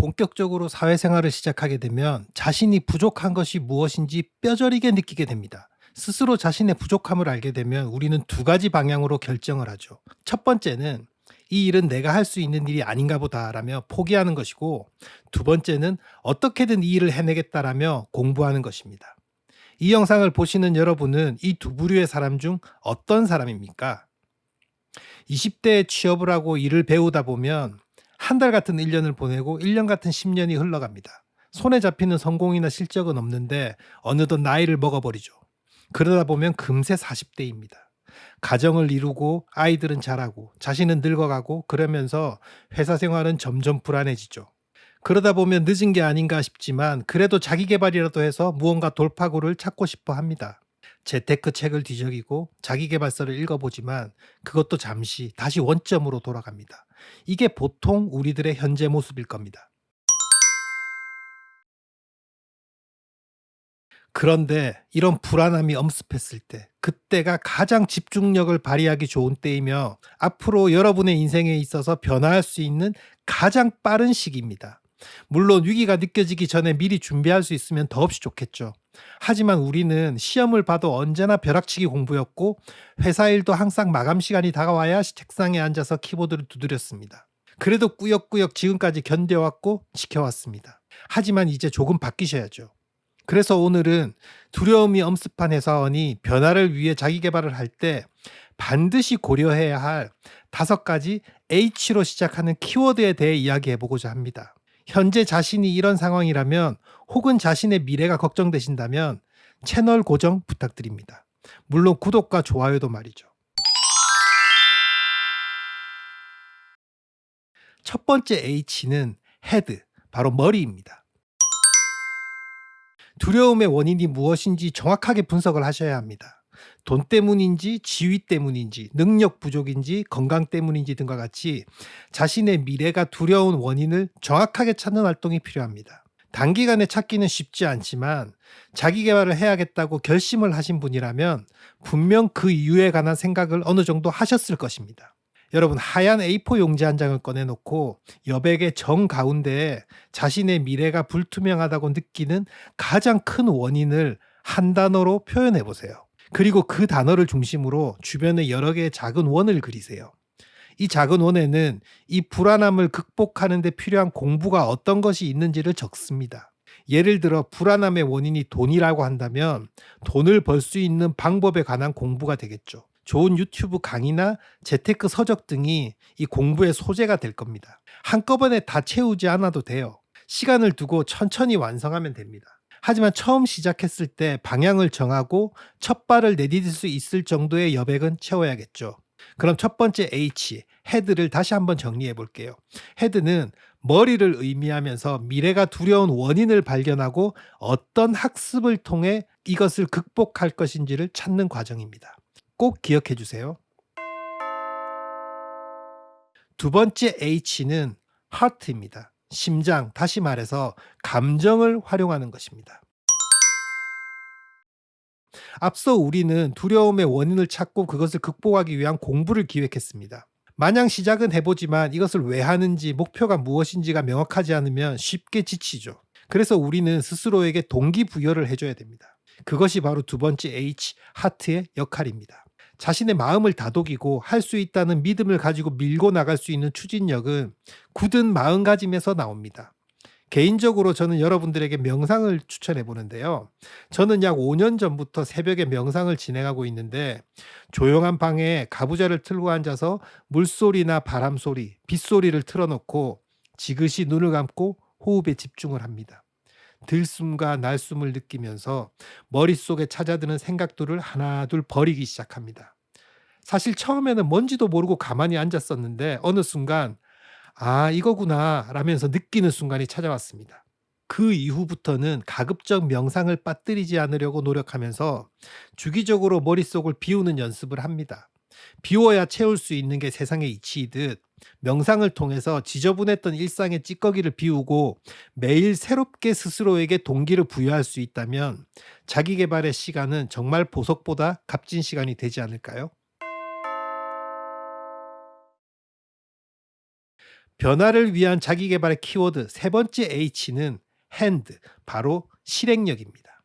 본격적으로 사회생활을 시작하게 되면 자신이 부족한 것이 무엇인지 뼈저리게 느끼게 됩니다. 스스로 자신의 부족함을 알게 되면 우리는 두 가지 방향으로 결정을 하죠. 첫 번째는 이 일은 내가 할 수 있는 일이 아닌가 보다라며 포기하는 것이고, 두 번째는 어떻게든 이 일을 해내겠다라며 공부하는 것입니다. 이 영상을 보시는 여러분은 이 두 부류의 사람 중 어떤 사람입니까? 20대에 취업을 하고 일을 배우다 보면 한 달 같은 1년을 보내고 1년 같은 10년이 흘러갑니다. 손에 잡히는 성공이나 실적은 없는데 어느덧 나이를 먹어버리죠. 그러다 보면 금세 40대입니다. 가정을 이루고 아이들은 자라고 자신은 늙어가고 그러면서 회사 생활은 점점 불안해지죠. 그러다 보면 늦은 게 아닌가 싶지만 그래도 자기 개발이라도 해서 무언가 돌파구를 찾고 싶어 합니다. 재테크 책을 뒤적이고 자기 개발서를 읽어보지만 그것도 잠시 다시 원점으로 돌아갑니다. 이게 보통 우리들의 현재 모습일 겁니다. 그런데 이런 불안함이 엄습했을 때, 그때가 가장 집중력을 발휘하기 좋은 때이며 앞으로 여러분의 인생에 있어서 변화할 수 있는 가장 빠른 시기입니다. 물론 위기가 느껴지기 전에 미리 준비할 수 있으면 더없이 좋겠죠. 하지만 우리는 시험을 봐도 언제나 벼락치기 공부였고, 회사 일도 항상 마감 시간이 다가와야 책상에 앉아서 키보드를 두드렸습니다. 그래도 꾸역꾸역 지금까지 견뎌왔고 지켜왔습니다. 하지만 이제 조금 바뀌셔야죠. 그래서 오늘은 두려움이 엄습한 회사원이 변화를 위해 자기 개발을 할 때 반드시 고려해야 할 5가지 H로 시작하는 키워드에 대해 이야기해 보고자 합니다. 현재 자신이 이런 상황이라면, 혹은 자신의 미래가 걱정되신다면 채널 고정 부탁드립니다. 물론 구독과 좋아요도 말이죠. 첫 번째 H는 헤드, 바로 머리입니다. 두려움의 원인이 무엇인지 정확하게 분석을 하셔야 합니다. 돈 때문인지, 지위 때문인지, 능력 부족인지, 건강 때문인지 등과 같이 자신의 미래가 두려운 원인을 정확하게 찾는 활동이 필요합니다. 단기간에 찾기는 쉽지 않지만 자기 개발을 해야겠다고 결심을 하신 분이라면 분명 그 이유에 관한 생각을 어느 정도 하셨을 것입니다. 여러분, 하얀 A4 용지 한 장을 꺼내놓고 여백의 정 가운데에 자신의 미래가 불투명하다고 느끼는 가장 큰 원인을 한 단어로 표현해 보세요. 그리고 그 단어를 중심으로 주변에 여러 개의 작은 원을 그리세요. 이 작은 원에는 이 불안함을 극복하는 데 필요한 공부가 어떤 것이 있는지를 적습니다. 예를 들어 불안함의 원인이 돈이라고 한다면 돈을 벌 수 있는 방법에 관한 공부가 되겠죠. 좋은 유튜브 강의나 재테크 서적 등이 이 공부의 소재가 될 겁니다. 한꺼번에 다 채우지 않아도 돼요. 시간을 두고 천천히 완성하면 됩니다. 하지만 처음 시작했을 때 방향을 정하고 첫 발을 내디딜 수 있을 정도의 여백은 채워야겠죠. 그럼 첫 번째 H, 헤드를 다시 한번 정리해 볼게요. 헤드는 머리를 의미하면서 미래가 두려운 원인을 발견하고 어떤 학습을 통해 이것을 극복할 것인지를 찾는 과정입니다. 꼭 기억해 주세요. 두 번째 H는 하트입니다. 심장, 다시 말해서 감정을 활용하는 것입니다. 앞서 우리는 두려움의 원인을 찾고 그것을 극복하기 위한 공부를 기획했습니다. 마냥 시작은 해보지만 이것을 왜 하는지, 목표가 무엇인지가 명확하지 않으면 쉽게 지치죠. 그래서 우리는 스스로에게 동기부여를 해줘야 됩니다. 그것이 바로 두 번째 H, 하트의 역할입니다. 자신의 마음을 다독이고 할 수 있다는 믿음을 가지고 밀고 나갈 수 있는 추진력은 굳은 마음가짐에서 나옵니다. 개인적으로 저는 여러분들에게 명상을 추천해 보는데요. 저는 약 5년 전부터 새벽에 명상을 진행하고 있는데, 조용한 방에 가부좌를 틀고 앉아서 물소리나 바람소리, 빗소리를 틀어놓고 지그시 눈을 감고 호흡에 집중을 합니다. 들숨과 날숨을 느끼면서 머릿속에 찾아드는 생각들을 하나둘 버리기 시작합니다. 사실 처음에는 뭔지도 모르고 가만히 앉았었는데 어느 순간 이거구나 라면서 느끼는 순간이 찾아왔습니다. 그 이후부터는 가급적 명상을 빠뜨리지 않으려고 노력하면서 주기적으로 머릿속을 비우는 연습을 합니다. 비워야 채울 수 있는 게 세상의 이치이듯 명상을 통해서 지저분했던 일상의 찌꺼기를 비우고 매일 새롭게 스스로에게 동기를 부여할 수 있다면 자기 개발의 시간은 정말 보석보다 값진 시간이 되지 않을까요? 변화를 위한 자기계발의 키워드 세 번째 H는 hand, 바로 실행력입니다.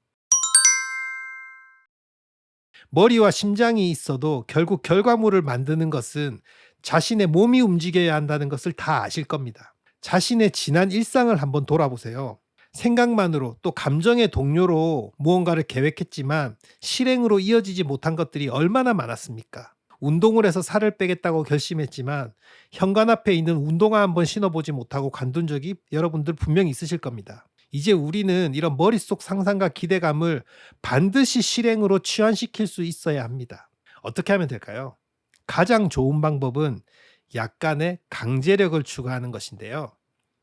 머리와 심장이 있어도 결국 결과물을 만드는 것은 자신의 몸이 움직여야 한다는 것을 다 아실 겁니다. 자신의 지난 일상을 한번 돌아보세요. 생각만으로 또 감정의 동요로 무언가를 계획했지만 실행으로 이어지지 못한 것들이 얼마나 많았습니까? 운동을 해서 살을 빼겠다고 결심했지만 현관 앞에 있는 운동화 한번 신어보지 못하고 관둔 적이 여러분들 분명히 있으실 겁니다. 이제 우리는 이런 머릿속 상상과 기대감을 반드시 실행으로 치환시킬 수 있어야 합니다. 어떻게 하면 될까요? 가장 좋은 방법은 약간의 강제력을 추가하는 것인데요.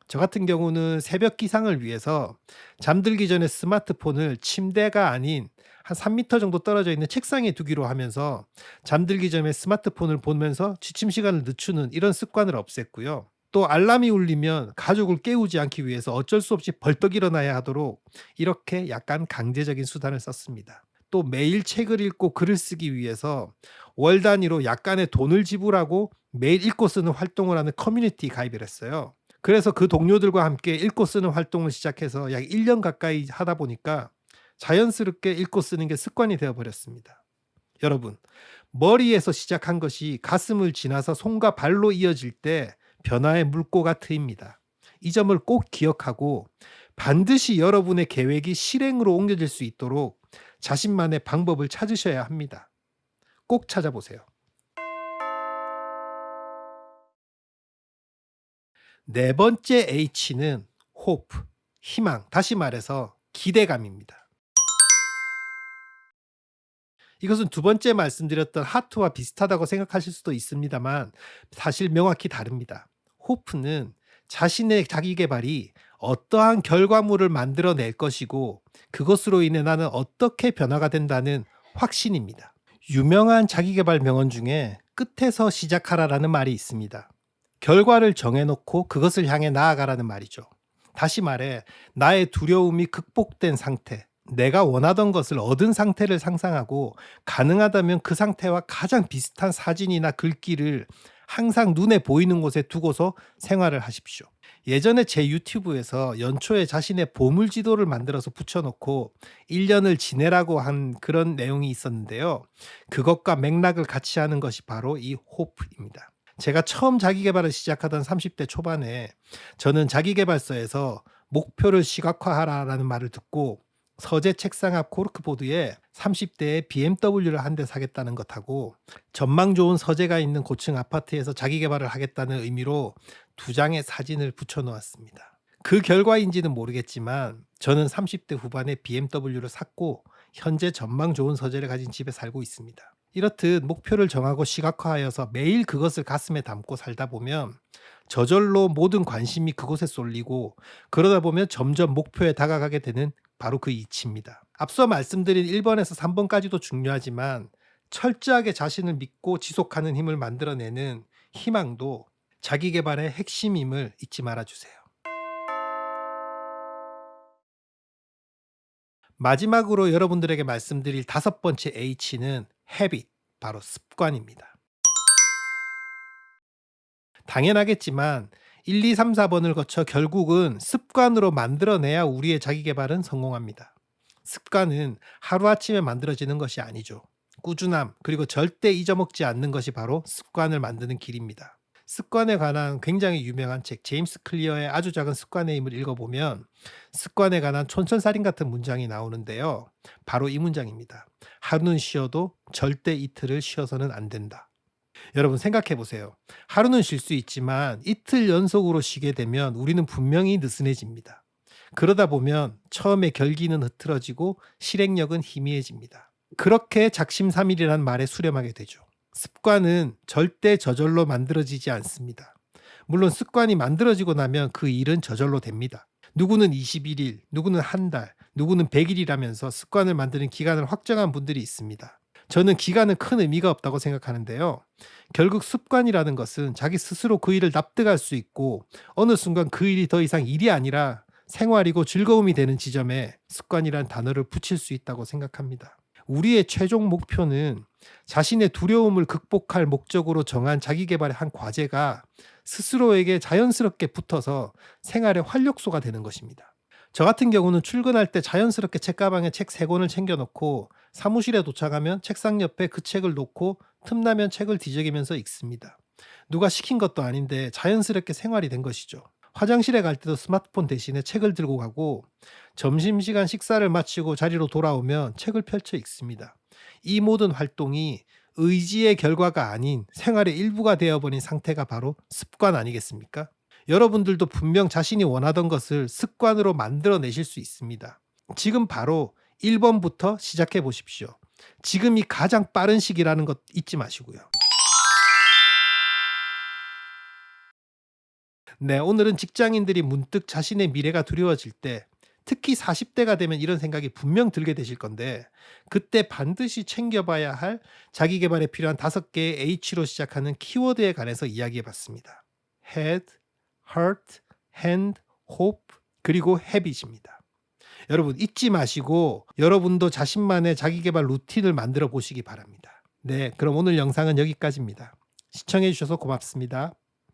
저 같은 경우는 새벽 기상을 위해서 잠들기 전에 스마트폰을 침대가 아닌 한 3m 정도 떨어져 있는 책상에 두기로 하면서 잠들기 전에 스마트폰을 보면서 취침 시간을 늦추는 이런 습관을 없앴고요. 또 알람이 울리면 가족을 깨우지 않기 위해서 어쩔 수 없이 벌떡 일어나야 하도록 이렇게 약간 강제적인 수단을 썼습니다. 또 매일 책을 읽고 글을 쓰기 위해서 월 단위로 약간의 돈을 지불하고 매일 읽고 쓰는 활동을 하는 커뮤니티 가입을 했어요. 그래서 그 동료들과 함께 읽고 쓰는 활동을 시작해서 약 1년 가까이 하다 보니까 자연스럽게 읽고 쓰는 게 습관이 되어버렸습니다. 여러분, 머리에서 시작한 것이 가슴을 지나서 손과 발로 이어질 때 변화의 물꼬가 트입니다. 이 점을 꼭 기억하고 반드시 여러분의 계획이 실행으로 옮겨질 수 있도록 자신만의 방법을 찾으셔야 합니다. 꼭 찾아보세요. 네 번째 H는 hope, 희망, 다시 말해서 기대감입니다. 이것은 두 번째 말씀드렸던 하트와 비슷하다고 생각하실 수도 있습니다만 사실 명확히 다릅니다. 호프는 자신의 자기계발이 어떠한 결과물을 만들어낼 것이고 그것으로 인해 나는 어떻게 변화가 된다는 확신입니다. 유명한 자기계발 명언 중에 끝에서 시작하라라는 말이 있습니다. 결과를 정해놓고 그것을 향해 나아가라는 말이죠. 다시 말해 나의 두려움이 극복된 상태, 내가 원하던 것을 얻은 상태를 상상하고 가능하다면 그 상태와 가장 비슷한 사진이나 글귀를 항상 눈에 보이는 곳에 두고서 생활을 하십시오. 예전에 제 유튜브에서 연초에 자신의 보물지도를 만들어서 붙여놓고 1년을 지내라고 한 그런 내용이 있었는데요. 그것과 맥락을 같이 하는 것이 바로 이 호프입니다. 제가 처음 자기계발을 시작하던 30대 초반에 저는 자기계발서에서 목표를 시각화하라라는 말을 듣고 서재 책상 앞 코르크보드에 30대에 BMW를 한 대 사겠다는 것하고 전망 좋은 서재가 있는 고층 아파트에서 자기계발을 하겠다는 의미로 두 장의 사진을 붙여놓았습니다. 그 결과인지는 모르겠지만 저는 30대 후반에 BMW를 샀고 현재 전망 좋은 서재를 가진 집에 살고 있습니다. 이렇듯 목표를 정하고 시각화하여서 매일 그것을 가슴에 담고 살다 보면 저절로 모든 관심이 그곳에 쏠리고 그러다 보면 점점 목표에 다가가게 되는 바로 그 이치입니다. 앞서 말씀드린 1번에서 3번까지도 중요하지만 철저하게 자신을 믿고 지속하는 힘을 만들어내는 희망도 자기계발의 핵심임을 잊지 말아주세요. 마지막으로 여러분들에게 말씀드릴 다섯 번째 H는 habit, 바로 습관입니다. 당연하겠지만 1, 2, 3, 4번을 거쳐 결국은 습관으로 만들어내야 우리의 자기계발은 성공합니다. 습관은 하루아침에 만들어지는 것이 아니죠. 꾸준함, 그리고 절대 잊어먹지 않는 것이 바로 습관을 만드는 길입니다. 습관에 관한 굉장히 유명한 책 제임스 클리어의 아주 작은 습관의 힘을 읽어보면 습관에 관한 촌철살인 같은 문장이 나오는데요. 바로 이 문장입니다. 하루는 쉬어도 절대 이틀을 쉬어서는 안 된다. 여러분 생각해 보세요. 하루는 쉴 수 있지만 이틀 연속으로 쉬게 되면 우리는 분명히 느슨해집니다. 그러다 보면 처음에 결기는 흐트러지고 실행력은 희미해집니다. 그렇게 작심삼일이란 말에 수렴하게 되죠. 습관은 절대 저절로 만들어지지 않습니다. 물론 습관이 만들어지고 나면 그 일은 저절로 됩니다. 누구는 21일, 누구는 한 달, 누구는 100일이라면서 습관을 만드는 기간을 확정한 분들이 있습니다. 저는 기간은 큰 의미가 없다고 생각하는데요. 결국 습관이라는 것은 자기 스스로 그 일을 납득할 수 있고 어느 순간 그 일이 더 이상 일이 아니라 생활이고 즐거움이 되는 지점에 습관이란 단어를 붙일 수 있다고 생각합니다. 우리의 최종 목표는 자신의 두려움을 극복할 목적으로 정한 자기계발의 한 과제가 스스로에게 자연스럽게 붙어서 생활의 활력소가 되는 것입니다. 저 같은 경우는 출근할 때 자연스럽게 책가방에 책 3권을 챙겨놓고 사무실에 도착하면 책상 옆에 그 책을 놓고 틈나면 책을 뒤적이면서 읽습니다. 누가 시킨 것도 아닌데 자연스럽게 생활이 된 것이죠. 화장실에 갈 때도 스마트폰 대신에 책을 들고 가고 점심시간 식사를 마치고 자리로 돌아오면 책을 펼쳐 읽습니다. 이 모든 활동이 의지의 결과가 아닌 생활의 일부가 되어버린 상태가 바로 습관 아니겠습니까? 여러분들도 분명 자신이 원하던 것을 습관으로 만들어내실 수 있습니다. 지금 바로 1번부터 시작해 보십시오. 지금이 가장 빠른 시기라는 것 잊지 마시고요. 네, 오늘은 직장인들이 문득 자신의 미래가 두려워질 때, 특히 40대가 되면 이런 생각이 분명 들게 되실 건데, 그때 반드시 챙겨봐야 할 자기 개발에 필요한 5개의 H로 시작하는 키워드에 관해서 이야기해 봤습니다. Head, Heart, Hand, Hope, 그리고 Habit입니다. 여러분 잊지 마시고 여러분도 자신만의 자기 개발 루틴을 만들어 보시기 바랍니다. 네, 그럼 오늘 영상은 여기까지입니다. 시청해 주셔서 고맙습니다.